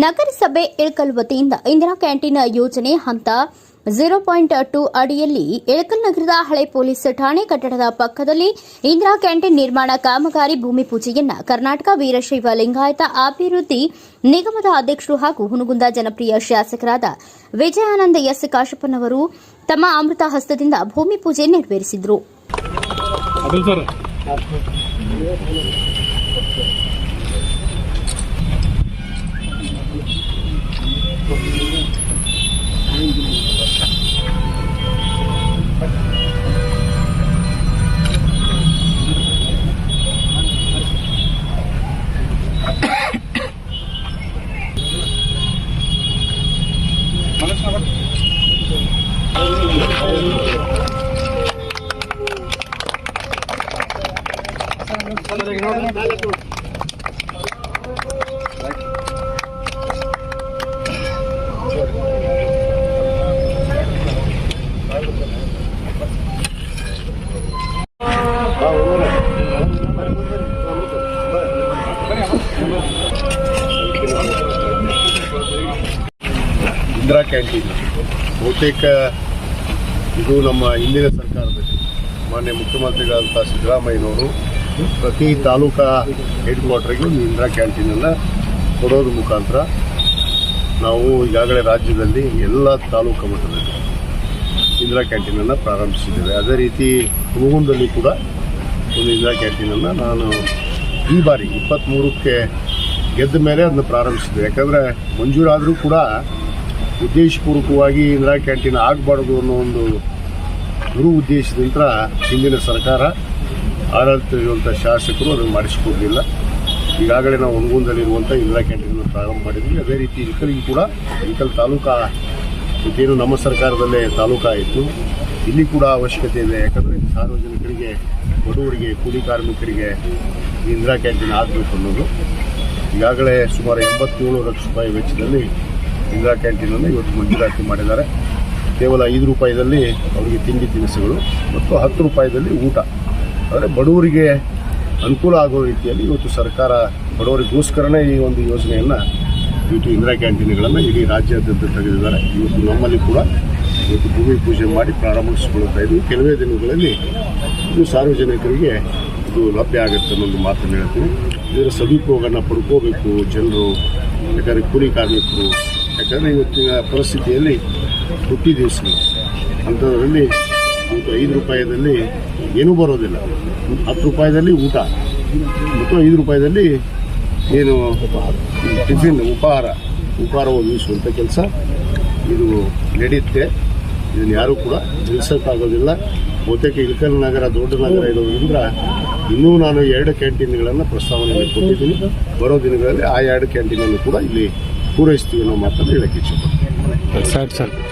ನಗರಸಭೆ ಇಳಕಲ್ ವತಿಯಿಂದ ಇಂದಿರಾ ಕ್ಯಾಂಟೀನ್ ಯೋಜನೆ ಹಂತ 0.2 ಅಡಿಯಲ್ಲಿ ಇಳಕಲ್ ನಗರದ ಹಳೆ ಪೊಲೀಸ್ ಠಾಣೆ ಕಟ್ಟಡದ ಪಕ್ಕದಲ್ಲಿ ಇಂದಿರಾ ಕ್ಯಾಂಟೀನ್ ನಿರ್ಮಾಣ ಕಾಮಗಾರಿ ಭೂಮಿ ಪೂಜೆಯನ್ನು ಕರ್ನಾಟಕ ವೀರಶೈವ ಲಿಂಗಾಯತ ಅಭಿವೃದ್ಧಿ ನಿಗಮದ ಅಧ್ಯಕ್ಷರು ಹಾಗೂ ಹುನಗುಂದ ಜನಪ್ರಿಯ ಶಾಸಕರಾದ ವಿಜಯಾನಂದ ಎಸ್ ಕಾಶಪ್ಪನವರು ತಮ್ಮ ಅಮೃತ ಹಸ್ತದಿಂದ ಭೂಮಿ ಪೂಜೆ ನೆರವೇರಿಸಿದರು. ಇಂದಿರಾ ಕ್ಯಾಂಟೀನ್ ಬಹುತೇಕ ಇದು ನಮ್ಮ ಹಿಂದಿನ ಸರ್ಕಾರದಲ್ಲಿ ಮಾನ್ಯ ಮುಖ್ಯಮಂತ್ರಿಗಳಾದಂಥ ಸಿದ್ದರಾಮಯ್ಯನವರು ಪ್ರತಿ ತಾಲೂಕಾ ಹೆಡ್ ಕ್ವಾರ್ಟರ್ಗೆ ಒಂದು ಇಂದಿರಾ ಕ್ಯಾಂಟೀನನ್ನು ಕೊಡೋದ್ರ ಮುಖಾಂತರ ನಾವು ಈಗಾಗಲೇ ರಾಜ್ಯದಲ್ಲಿ ಎಲ್ಲ ತಾಲೂಕು ಮಟ್ಟದಲ್ಲಿ ಇಂದಿರಾ ಕ್ಯಾಂಟೀನನ್ನು ಪ್ರಾರಂಭಿಸಿದ್ದೇವೆ. ಅದೇ ರೀತಿ ಹುನಗುಂದದಲ್ಲಿ ಕೂಡ ಒಂದು ಇಂದಿರಾ ಕ್ಯಾಂಟೀನನ್ನು ನಾನು ಈ ಬಾರಿ 23ಕ್ಕೆ ಗೆದ್ದ ಮೇಲೆ ಅದನ್ನು ಪ್ರಾರಂಭಿಸಿದ್ದೆ. ಯಾಕಂದರೆ ಮಂಜೂರಾದರೂ ಕೂಡ ಉದ್ದೇಶಪೂರ್ವಕವಾಗಿ ಇಂದಿರಾ ಕ್ಯಾಂಟೀನ್ ಆಗಬಾರ್ದು ಅನ್ನೋ ಒಂದು ಗುರು ಉದ್ದೇಶದಿಂದ ಹಿಂದಿನ ಸರ್ಕಾರ ಆಡಳಿತವಿರುವಂಥ ಶಾಸಕರು ಅದನ್ನು ಮಾಡಿಸಿಕೊಡಲಿಲ್ಲ. ಈಗಾಗಲೇ ನಾವು ಹುನಗುಂದಲ್ಲಿರುವಂಥ ಇಂದಿರಾ ಕ್ಯಾಂಟೀನನ್ನು ಪ್ರಾರಂಭ ಮಾಡಿದ್ವಿ. ಅದೇ ರೀತಿ ಇಳಕಲ್ಗೂ ಕೂಡ ಇಳಕಲ್ ತಾಲೂಕಾ ಇದೇನು ನಮ್ಮ ಸರ್ಕಾರದಲ್ಲೇ ತಾಲೂಕಾ ಆಯಿತು, ಇಲ್ಲಿ ಕೂಡ ಅವಶ್ಯಕತೆ ಇದೆ. ಯಾಕಂದರೆ ಸಾರ್ವಜನಿಕರಿಗೆ, ಬಡವರಿಗೆ, ಕೂಲಿ ಕಾರ್ಮಿಕರಿಗೆ ಇಂದಿರಾ ಕ್ಯಾಂಟೀನ್ ಆಗಬೇಕು ಅನ್ನೋದು. ಈಗಾಗಲೇ ಸುಮಾರು 87 ಲಕ್ಷ ರೂಪಾಯಿ ವೆಚ್ಚದಲ್ಲಿ ಇಂದಿರಾ ಕ್ಯಾಂಟೀನನ್ನು ಇವತ್ತು ಮಂಜೂರಾತಿ ಮಾಡಿದ್ದಾರೆ. ಕೇವಲ 5 ರೂಪಾಯಿದಲ್ಲಿ ಅವರಿಗೆ ತಿಂಡಿ ತಿನಿಸುಗಳು ಮತ್ತು 10 ರೂಪಾಯಿದಲ್ಲಿ ಊಟ. ಅಂದರೆ ಬಡವರಿಗೆ ಅನುಕೂಲ ಆಗೋ ರೀತಿಯಲ್ಲಿ ಇವತ್ತು ಸರ್ಕಾರ ಬಡವರಿಗೋಸ್ಕರನೇ ಈ ಒಂದು ಯೋಜನೆಯನ್ನು ಇವತ್ತು ಇಂದಿರಾ ಕ್ಯಾಂಟೀನ್ಗಳನ್ನು ಇಡೀ ರಾಜ್ಯಾದ್ಯಂತ ತೆಗೆದಿದ್ದಾರೆ. ಇವತ್ತು ನಮ್ಮಲ್ಲಿ ಕೂಡ ಇವತ್ತು ಭೂಮಿ ಪೂಜೆ ಮಾಡಿ ಪ್ರಾರಂಭಿಸಿಕೊಳ್ತಾ ಇದ್ವಿ. ಕೆಲವೇ ದಿನಗಳಲ್ಲಿ ಇದು ಸಾರ್ವಜನಿಕರಿಗೆ ಇದು ಲಭ್ಯ ಆಗುತ್ತೆ ಅನ್ನೋದು ಮಾತನ್ನು ಹೇಳ್ತೀನಿ. ಇದರ ಸದುಪಯೋಗವನ್ನು ಪಡ್ಕೋಬೇಕು ಜನರು. ಯಾಕಂದರೆ ಕೂಲಿ ಕಾರ್ಮಿಕರು, ಯಾಕಂದರೆ ಇವತ್ತಿನ ಪರಿಸ್ಥಿತಿಯಲ್ಲಿ ಹುಟ್ಟಿ ದಿವಸಗಳು ಅಂಥದ್ರಲ್ಲಿ ಇವತ್ತು 5 ರೂಪಾಯಿದಲ್ಲಿ ಏನೂ ಬರೋದಿಲ್ಲ. 10 ರೂಪಾಯಿದಲ್ಲಿ ಊಟ ಮತ್ತು 5 ರೂಪಾಯಿದಲ್ಲಿ ಏನು ಟಿಫಿನ್ ಉಪಹಾರ ಒದಗಿಸುವಂಥ ಕೆಲಸ ಇದು ನಡೆಯುತ್ತೆ. ಇದನ್ನು ಯಾರೂ ಕೂಡ ನಿಲ್ಲಿಸೋಕ್ಕಾಗೋದಿಲ್ಲ. ಬಹುತೇಕ ಇಳಕಲ್ ನಗರ ದೊಡ್ಡ ನಗರ ಇರೋದ್ರಿಂದ ಇನ್ನೂ ನಾನು 2 ಕ್ಯಾಂಟೀನ್ಗಳನ್ನು ಪ್ರಸ್ತಾವನೆಯಲ್ಲಿ ಕೊಟ್ಟಿದ್ದೀನಿ. ಬರೋ ದಿನಗಳಲ್ಲಿ ಆ 2 ಕ್ಯಾಂಟೀನನ್ನು ಕೂಡ ಇಲ್ಲಿ ಪೂರೈಸ್ತೀವಿ ಅನ್ನೋ ಮಾತನ್ನು ಹೇಳಕ್ಕೆ ಇಚ್ಛೆಪಡ್ತೀನಿ.